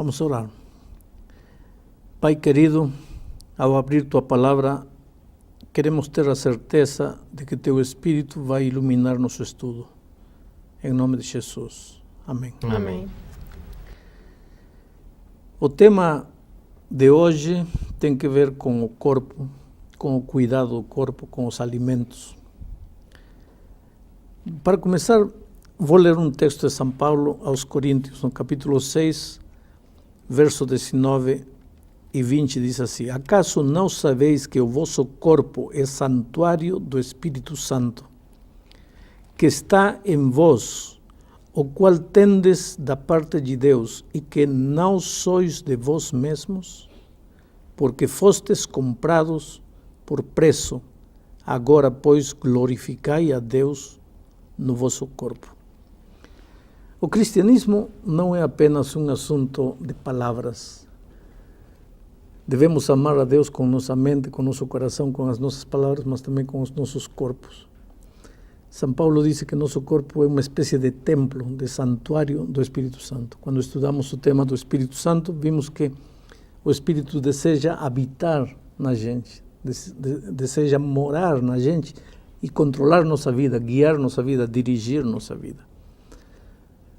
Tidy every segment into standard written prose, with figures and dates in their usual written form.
Vamos orar. Pai querido, ao abrir Tua palavra, queremos ter a certeza de que Teu Espírito vai iluminar nosso estudo. Em nome de Jesus. Amém. Amém. O tema de hoje tem que ver com o corpo, com o cuidado do corpo, com os alimentos. Para começar, vou ler um texto de São Paulo aos Coríntios, no capítulo 6, verso 19 e 20, diz assim: Acaso não sabeis que o vosso corpo é santuário do Espírito Santo, que está em vós, o qual tendes da parte de Deus, e que não sois de vós mesmos, porque fostes comprados por preço. Agora, pois, glorificai a Deus no vosso corpo. O cristianismo não é apenas um assunto de palavras. Devemos amar a Deus com nossa mente, com nosso coração, com as nossas palavras, mas também com os nossos corpos. São Paulo diz que nosso corpo é uma espécie de templo, de santuário do Espírito Santo. Quando estudamos o tema do Espírito Santo, vimos que o Espírito deseja habitar na gente, deseja morar na gente e controlar nossa vida, guiar nossa vida, dirigir nossa vida.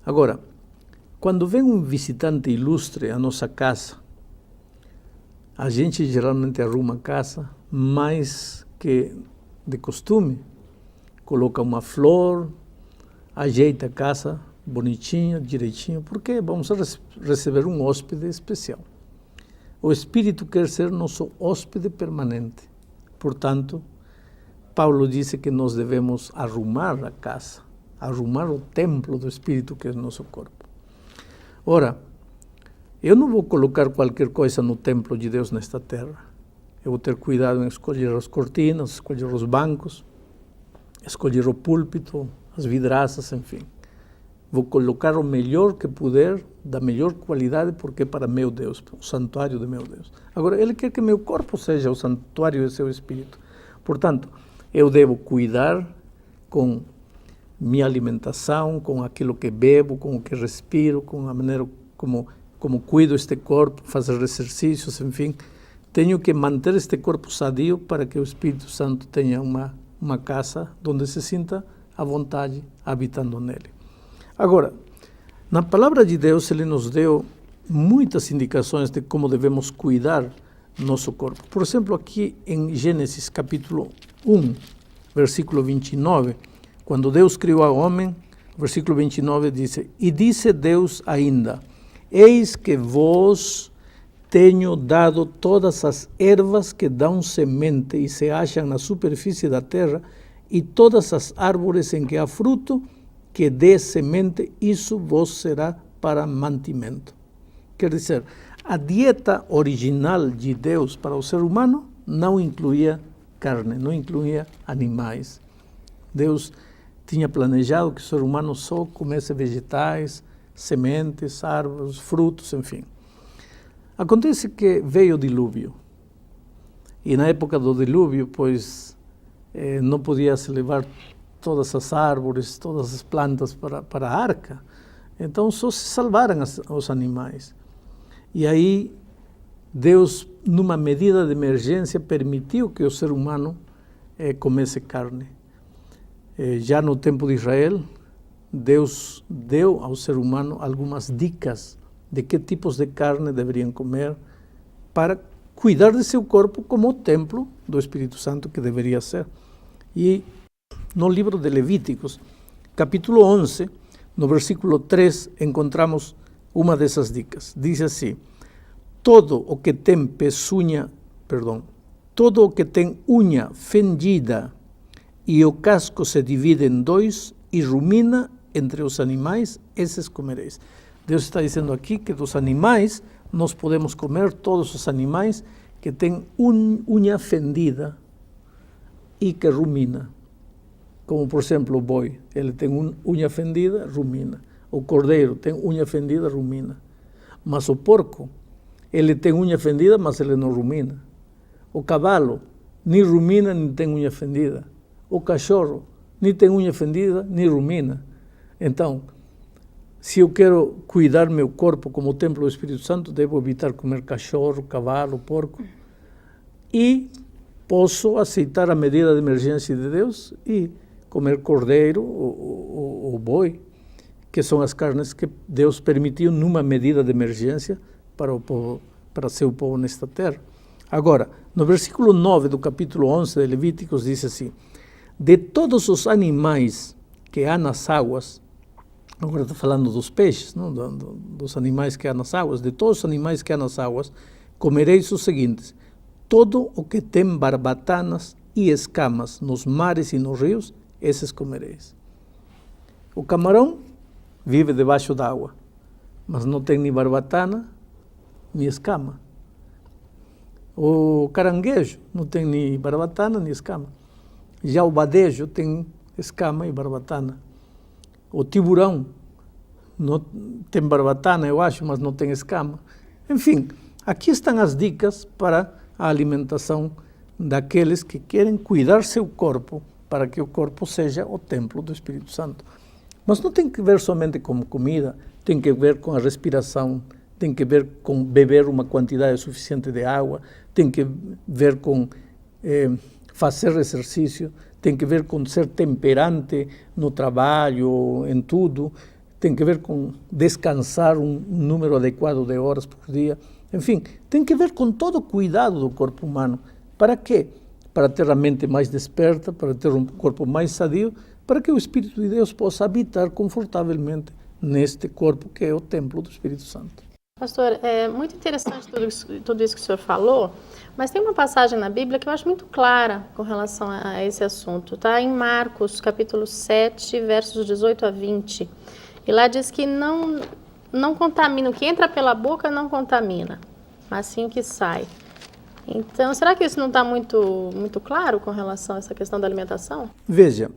Agora, quando vem um visitante ilustre à nossa casa, a gente geralmente arruma a casa mais que de costume. Coloca uma flor, ajeita a casa bonitinha, direitinho, porque vamos receber um hóspede especial. O Espírito quer ser nosso hóspede permanente. Portanto, Paulo disse que nós devemos arrumar a casa, arrumar o templo do Espírito, que é o nosso corpo. Ora, eu não vou colocar qualquer coisa no templo de Deus nesta terra. Eu vou ter cuidado em escolher as cortinas, escolher os bancos, escolher o púlpito, as vidraças, enfim. Vou colocar o melhor que puder, da melhor qualidade, porque é para meu Deus, o santuário de meu Deus. Agora, Ele quer que meu corpo seja o santuário de seu Espírito. Portanto, eu devo cuidar com minha alimentação, com aquilo que bebo, com o que respiro, com a maneira como cuido este corpo, fazer exercícios, enfim. Tenho que manter este corpo sadio para que o Espírito Santo tenha uma casa onde se sinta à vontade habitando nele. Agora, na palavra de Deus, Ele nos deu muitas indicações de como devemos cuidar nosso corpo. Por exemplo, aqui em Gênesis capítulo 1, versículo 29, quando Deus criou ao homem, versículo 29 diz: E disse Deus ainda: Eis que vos tenho dado todas as ervas que dão semente e se acham na superfície da terra, e todas as árvores em que há fruto que dê semente, isso vos será para mantimento. Quer dizer, a dieta original de Deus para o ser humano não incluía carne, não incluía animais. Deus tinha planejado que o ser humano só comesse vegetais, sementes, árvores, frutos, enfim. Acontece que veio o dilúvio, e na época do dilúvio, pois, não podia se levar todas as árvores, todas as plantas para a arca, então só se salvaram os animais. E aí, Deus, numa medida de emergência, permitiu que o ser humano comesse carne. Já no tempo de Israel, Deus deu ao ser humano algumas dicas de que tipos de carne deveriam comer para cuidar de seu corpo como o templo do Espírito Santo que deveria ser. E no livro de Levíticos, capítulo 11, no versículo 3, encontramos uma dessas dicas. Diz assim: todo o que tem unha fendida e o casco se divide em dois e rumina entre os animais, esses comereis. Deus está dizendo aqui que dos animais nós podemos comer todos os animais que têm unha fendida e que rumina. Como, por exemplo, o boi, ele tem unha fendida, rumina. O cordeiro tem unha fendida, rumina. Mas o porco, ele tem unha fendida, mas ele não rumina. O cavalo, nem rumina, nem tem unha fendida. O cachorro, nem tem unha fendida, nem rumina. Então, Se eu quero cuidar meu corpo como templo do Espírito Santo, devo evitar comer cachorro, cavalo, porco. E posso aceitar a medida de emergência de Deus e comer cordeiro ou boi, que são as carnes que Deus permitiu numa medida de emergência para o povo, para seu povo nesta terra. Agora, no versículo 9 do capítulo 11 de Levíticos diz assim: de todos os animais que há nas águas, agora está falando dos peixes, não? Dos animais que há nas águas, de todos os animais que há nas águas, comereis os seguintes: todo o que tem barbatanas e escamas nos mares e nos rios, esses comereis. O camarão vive debaixo d'água, mas não tem nem barbatana, nem escama. O caranguejo não tem nem barbatana, nem escama. Já o badejo tem escama e barbatana. O tiburão não tem barbatana, eu acho, mas não tem escama. Enfim, aqui estão as dicas para a alimentação daqueles que querem cuidar seu corpo, para que o corpo seja o templo do Espírito Santo. Mas não tem que ver somente com comida, tem que ver com a respiração, tem que ver com beber uma quantidade suficiente de água, tem que ver com fazer exercício, tem que ver com ser temperante no trabalho, em tudo, tem que ver com descansar um número adequado de horas por dia. Enfim, tem que ver com todo o cuidado do corpo humano. Para quê? Para ter a mente mais desperta, para ter um corpo mais sadio, para que o Espírito de Deus possa habitar confortavelmente neste corpo que é o templo do Espírito Santo. Pastor, é muito interessante tudo isso que o senhor falou, mas tem uma passagem na Bíblia que eu acho muito clara com relação a esse assunto. Está em Marcos, capítulo 7, versos 18 a 20. E lá diz que não contamina, o que entra pela boca não contamina, mas sim o que sai. Então, será que isso não está muito claro com relação a essa questão da alimentação? Veja,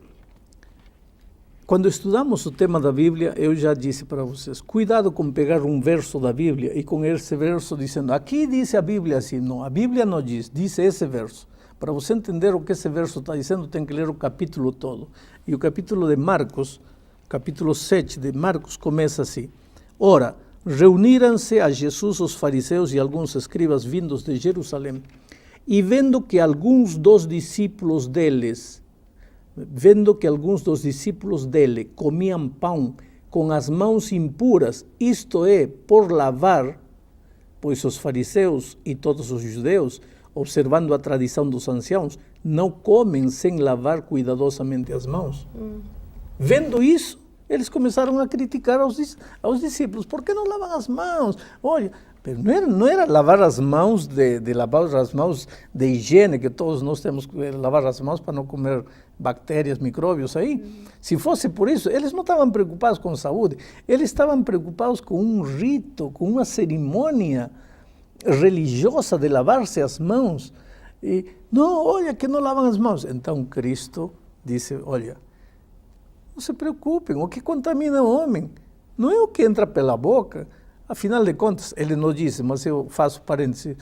quando estudamos o tema da Bíblia, eu já disse para vocês, cuidado com pegar um verso da Bíblia e com esse verso dizendo, aqui diz a Bíblia assim. Não, a Bíblia não diz, diz esse verso. Para você entender o que esse verso está dizendo, tem que ler o capítulo todo. E o capítulo de Marcos, capítulo 7 de Marcos, começa assim: ora, reuniram-se a Jesus os fariseus e alguns escribas vindos de Jerusalém, e vendo que alguns dos discípulos dele comiam pão com as mãos impuras, isto é, por lavar, pois os fariseus e todos os judeus, observando a tradição dos anciãos, não comem sem lavar cuidadosamente as mãos. Vendo isso, eles começaram a criticar aos discípulos. Por que não lavam as mãos? Olha, não era lavar as mãos de lavar as mãos de higiene, que todos nós temos que lavar as mãos para não comer bactérias, micróbios aí. Se fosse por isso, eles não estavam preocupados com saúde, eles estavam preocupados com um rito, com uma cerimônia religiosa de lavar-se as mãos. E, não, olha, que não lavam as mãos. Então Cristo disse, olha, não se preocupem, o que contamina o homem não é o que entra pela boca. Afinal de contas, ele não disse, mas eu faço parênteses,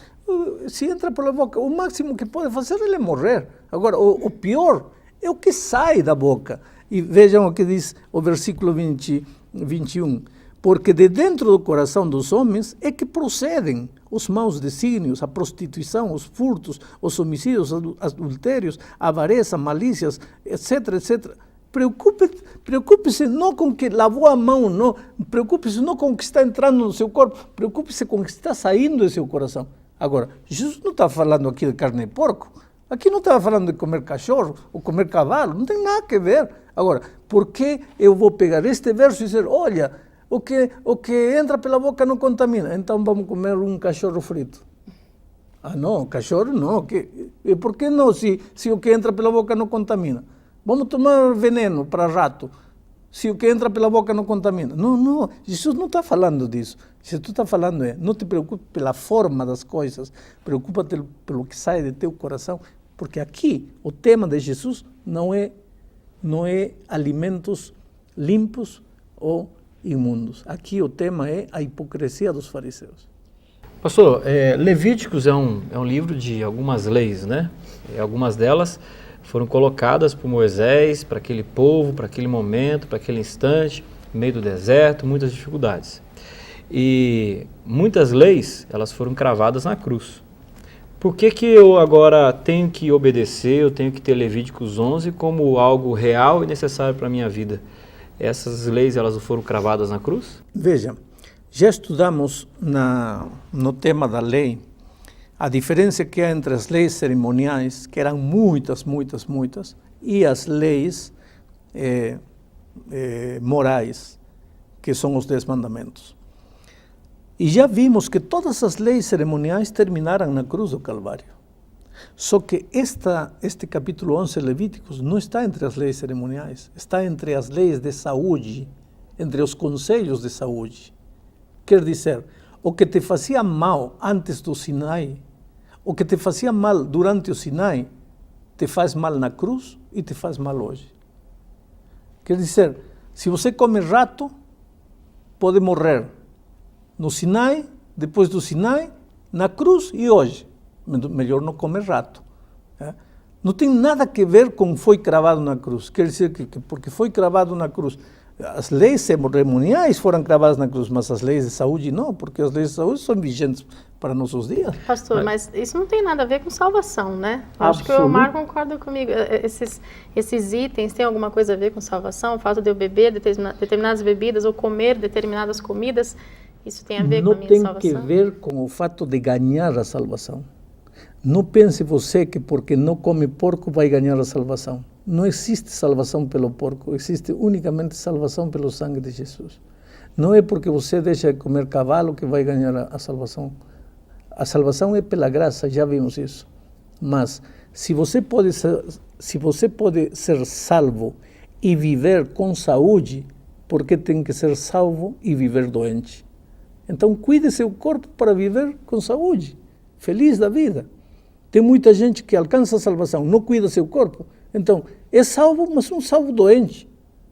se entra pela boca, o máximo que pode fazer ele é morrer. Agora, o pior é o que sai da boca. E vejam o que diz o versículo 21. Porque de dentro do coração dos homens é que procedem os maus desígnios, a prostituição, os furtos, os homicídios, os adultérios, a avareza, malícias, etc., etc., Preocupe-se não com o que lavou a mão, não. Preocupe-se não com o que está entrando no seu corpo, preocupe-se com o que está saindo do seu coração. Agora, Jesus não está falando aqui de carne de porco, aqui não está falando de comer cachorro ou comer cavalo, não tem nada a ver. Agora, por que eu vou pegar este verso e dizer, olha, o que entra pela boca não contamina, então vamos comer um cachorro frito? Ah, não, cachorro não. E por que não, se o que entra pela boca não contamina? Vamos tomar veneno para rato, se o que entra pela boca não contamina. Não, Jesus não está falando disso. Jesus está falando não te preocupe pela forma das coisas, preocupa-te pelo que sai de teu coração, porque aqui o tema de Jesus não é alimentos limpos ou imundos. Aqui o tema é a hipocrisia dos fariseus. Pastor, Levíticos é um livro de algumas leis, né? Algumas delas foram colocadas por Moisés, para aquele povo, para aquele momento, para aquele instante, no meio do deserto, muitas dificuldades. E muitas leis, elas foram cravadas na cruz. Por que eu agora tenho que obedecer, eu tenho que ter Levíticos 11 como algo real e necessário para a minha vida? Essas leis, elas foram cravadas na cruz? Veja, já estudamos no tema da lei a diferença que há entre as leis cerimoniais, que eram muitas, e as leis morais, que são os 10 mandamentos. E já vimos que todas as leis cerimoniais terminaram na cruz do Calvário. Só que este capítulo 11 de Levíticos não está entre as leis cerimoniais, está entre as leis de saúde, entre os conselhos de saúde. Quer dizer, o que te fazia mal antes do Sinai, o que te fazia mal durante o Sinai, te faz mal na cruz e te faz mal hoje. Quer dizer, se você come rato, pode morrer no Sinai, depois do Sinai, na cruz e hoje. Melhor não comer rato. Não tem nada a ver com foi cravado na cruz. Quer dizer que porque foi cravado na cruz, as leis cerimoniais foram cravadas na cruz, mas as leis de saúde não, porque as leis de saúde são vigentes para nossos dias. Pastor, mas isso não tem nada a ver com salvação, né? Acho que o Omar concorda comigo. Esses itens têm alguma coisa a ver com salvação? O fato de eu beber determinadas bebidas ou comer determinadas comidas, isso tem a ver com a minha salvação? Não tem que ver com o fato de ganhar a salvação. Não pense você que porque não come porco vai ganhar a salvação. Não existe salvação pelo porco, existe unicamente salvação pelo sangue de Jesus. Não é porque você deixa de comer cavalo que vai ganhar a salvação. A salvação é pela graça, já vimos isso. Mas se você pode ser salvo e viver com saúde, por que tem que ser salvo e viver doente? Então cuide seu corpo para viver com saúde, feliz da vida. Tem muita gente que alcança a salvação, não cuida seu corpo. Então, é salvo, mas um salvo doente,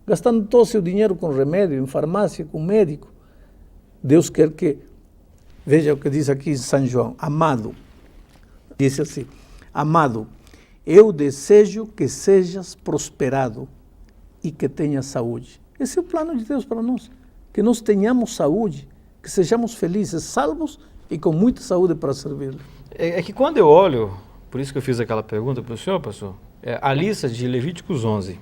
gastando todo o seu dinheiro com remédio, em farmácia, com médico. Deus quer que, veja o que diz aqui em São João, amado, diz assim, amado, eu desejo que sejas prosperado e que tenhas saúde. Esse é o plano de Deus para nós, que nós tenhamos saúde, que sejamos felizes, salvos e com muita saúde para servir. É que quando eu olho, por isso que eu fiz aquela pergunta para o senhor, pastor, a lista de Levíticos 11,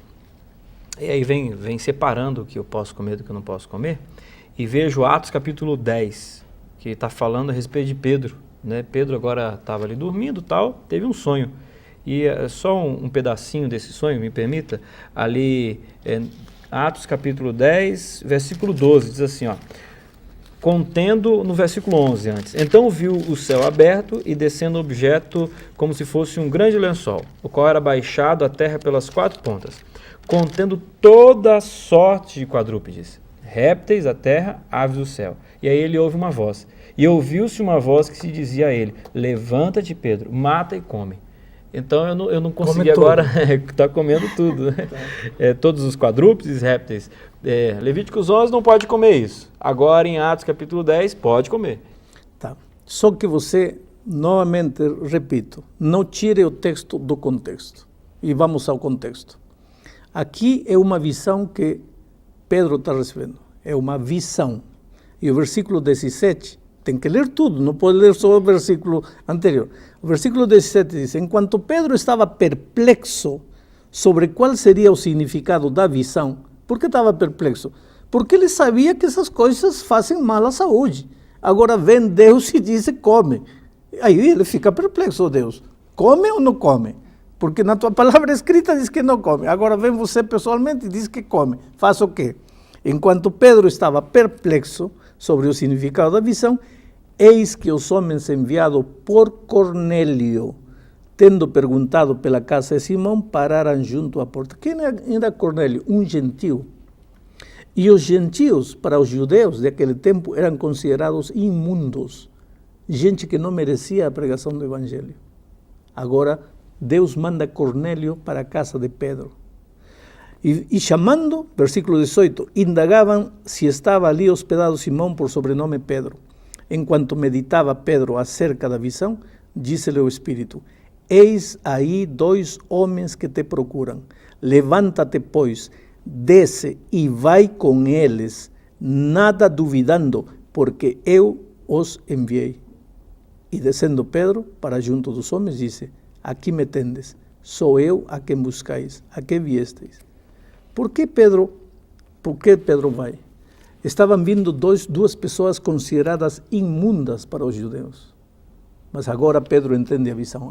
e aí vem separando o que eu posso comer do que eu não posso comer, e vejo Atos capítulo 10, que está falando a respeito de Pedro, né? Pedro agora estava ali dormindo, tal, teve um sonho, e só um pedacinho desse sonho, me permita, ali, Atos capítulo 10, versículo 12, diz assim, ó, contendo no versículo 11 antes. Então viu o céu aberto e descendo objeto como se fosse um grande lençol, o qual era baixado à terra pelas 4 pontas, contendo toda a sorte de quadrúpedes, répteis da terra, aves do céu. E aí ele ouve uma voz. E ouviu-se uma voz que se dizia a ele, levanta-te, Pedro, mata e come. Então eu não consegui agora, está comendo tudo, né? Todos os quadrúpedes, répteis. Levíticos 11 não pode comer isso. Agora em Atos capítulo 10 pode comer. Tá. Só que você, novamente repito, não tire o texto do contexto. E vamos ao contexto. Aqui é uma visão que Pedro está recebendo. É uma visão. E o versículo 17, tem que ler tudo, não pode ler só o versículo anterior. O versículo 17 diz, enquanto Pedro estava perplexo sobre qual seria o significado da visão, por que estava perplexo? Porque ele sabia que essas coisas fazem mal à saúde. Agora vem Deus e diz, come. Aí ele fica perplexo, Deus, come ou não come? Porque na tua palavra escrita diz que não come. Agora vem você pessoalmente e diz que come. Faz o quê? Enquanto Pedro estava perplexo sobre o significado da visão, eis que os homens enviados por Cornélio, tendo perguntado pela casa de Simão, pararam junto à porta. Quem era Cornélio? Um gentio. E os gentios, para os judeus daquele tempo, eram considerados imundos. Gente que não merecia a pregação do evangelho. Agora, Deus manda Cornélio para a casa de Pedro. E chamando, versículo 18, indagavam se estava ali hospedado Simão, por sobrenome Pedro. Enquanto meditava Pedro acerca da visão, disse-lhe o Espírito, eis aí 2 homens que te procuram. Levanta-te, pois, desce e vai com eles, nada duvidando, porque eu os enviei. E descendo Pedro para junto dos homens, disse: aqui me tendes, sou eu a quem buscais, a que viesteis. Por que Pedro vai? Estavam vindo duas pessoas consideradas imundas para os judeus. Mas agora Pedro entende a visão.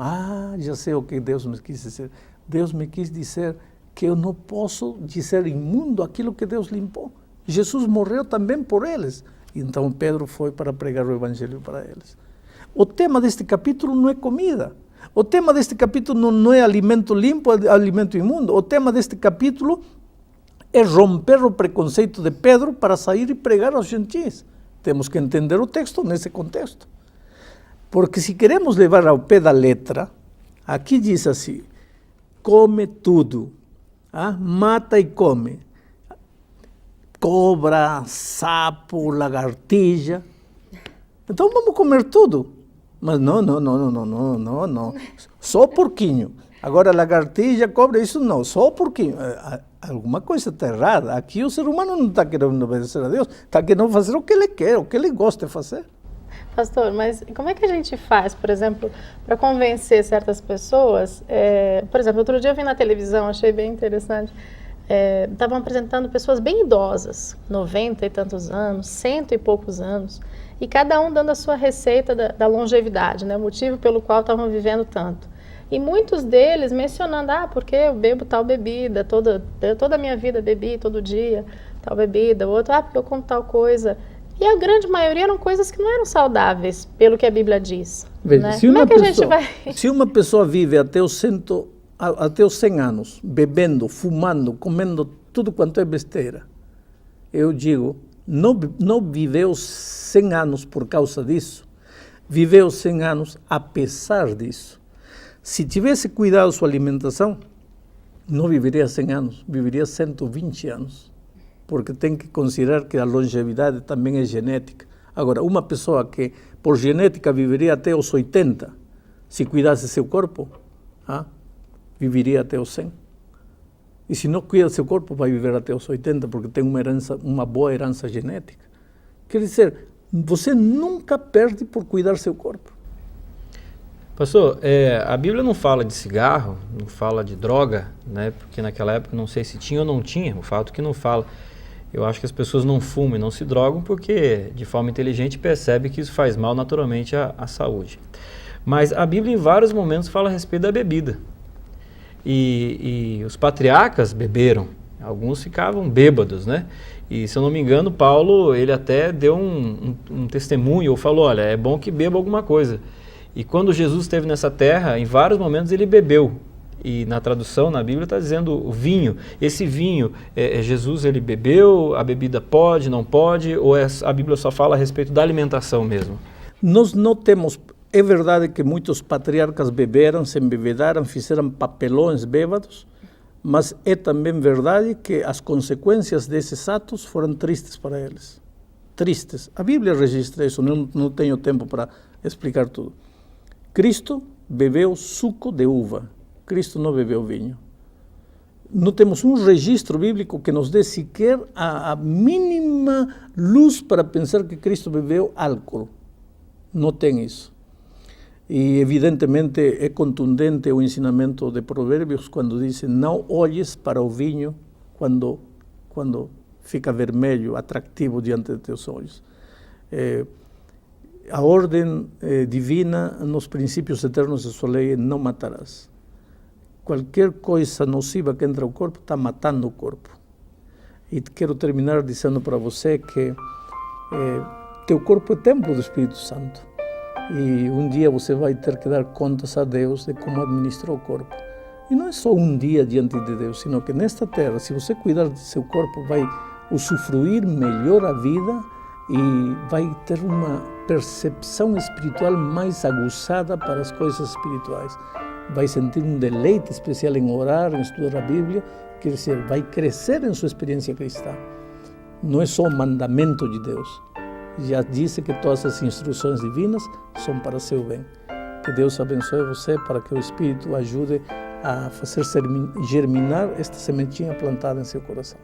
Já sei o que Deus me quis dizer. Deus me quis dizer que eu não posso dizer imundo aquilo que Deus limpou. Jesus morreu também por eles. Então Pedro foi para pregar o evangelho para eles. O tema deste capítulo não é comida. O tema deste capítulo não é alimento limpo, alimento imundo. O tema deste capítulo é romper o preconceito de Pedro para sair e pregar aos gentis. Temos que entender o texto nesse contexto. Porque se queremos levar ao pé da letra, aqui diz assim: come tudo, mata e come. Cobra, sapo, lagartija. Então vamos comer tudo. Mas não. Só porquinho. Agora lagartija, cobra, isso não, só porquinho. Alguma coisa está errada. Aqui o ser humano não está querendo obedecer a Deus, está querendo fazer o que ele quer, o que ele gosta de fazer. Pastor, mas como é que a gente faz, por exemplo, para convencer certas pessoas? Por exemplo, outro dia eu vi na televisão, achei bem interessante, estavam apresentando pessoas bem idosas, 90 e tantos anos, 100 e poucos anos, e cada um dando a sua receita da longevidade, né, o motivo pelo qual estavam vivendo tanto. E muitos deles mencionando, porque eu bebo tal bebida, toda a minha vida bebi todo dia tal bebida, o outro, porque eu como tal coisa. E a grande maioria eram coisas que não eram saudáveis, pelo que a Bíblia diz. Veja, né? Como é que a gente vai... Se uma pessoa vive até os 100 anos, bebendo, fumando, comendo tudo quanto é besteira, eu digo, não viveu 100 anos por causa disso, viveu 100 anos apesar disso. Se tivesse cuidado sua alimentação, não viveria 100 anos, viveria 120 anos. Porque tem que considerar que a longevidade também é genética. Agora, uma pessoa que por genética viveria até os 80, se cuidasse seu corpo, viveria até os 100. E se não cuida seu corpo, vai viver até os 80, porque tem uma boa herança genética. Quer dizer, você nunca perde por cuidar seu corpo. Pastor, a Bíblia não fala de cigarro, não fala de droga, né? Porque naquela época não sei se tinha ou não tinha, o fato que não fala. Eu acho que as pessoas não fumam e não se drogam porque, de forma inteligente, percebe que isso faz mal naturalmente à saúde. Mas a Bíblia, em vários momentos, fala a respeito da bebida. E os patriarcas beberam, alguns ficavam bêbados, né? E, se eu não me engano, Paulo, ele até deu um testemunho, ou falou, olha, é bom que beba alguma coisa. E quando Jesus esteve nessa terra, em vários momentos ele bebeu. E na tradução, na Bíblia, está dizendo o vinho. Esse vinho, Jesus ele bebeu, a bebida pode, não pode, ou a Bíblia só fala a respeito da alimentação mesmo? Nós não temos... É verdade que muitos patriarcas beberam, se embebedaram, fizeram papelões bêbados, mas é também verdade que as consequências desses atos foram tristes para eles. Tristes. A Bíblia registra isso, não tenho tempo para explicar tudo. Cristo bebeu suco de uva. Cristo não bebeu vinho. Não temos um registro bíblico que nos dê sequer a mínima luz para pensar que Cristo bebeu álcool. Não tem isso. E evidentemente é contundente o ensinamento de Provérbios quando diz: não olhes para o vinho quando fica vermelho, atrativo diante de teus olhos. A ordem divina nos princípios eternos de sua lei é não matarás. Qualquer coisa nociva que entra ao corpo está matando o corpo. E quero terminar dizendo para você que teu corpo é templo do Espírito Santo. E um dia você vai ter que dar contas a Deus de como administrou o corpo. E não é só um dia diante de Deus, sino que nesta terra, se você cuidar de seu corpo, vai usufruir melhor a vida e vai ter uma percepção espiritual mais aguçada para as coisas espirituais. Vai sentir um deleite especial em orar, em estudar a Bíblia, quer dizer, vai crescer em sua experiência cristã. Não é só o mandamento de Deus. Já disse que todas as instruções divinas são para seu bem. Que Deus abençoe você para que o Espírito ajude a fazer germinar esta sementinha plantada em seu coração.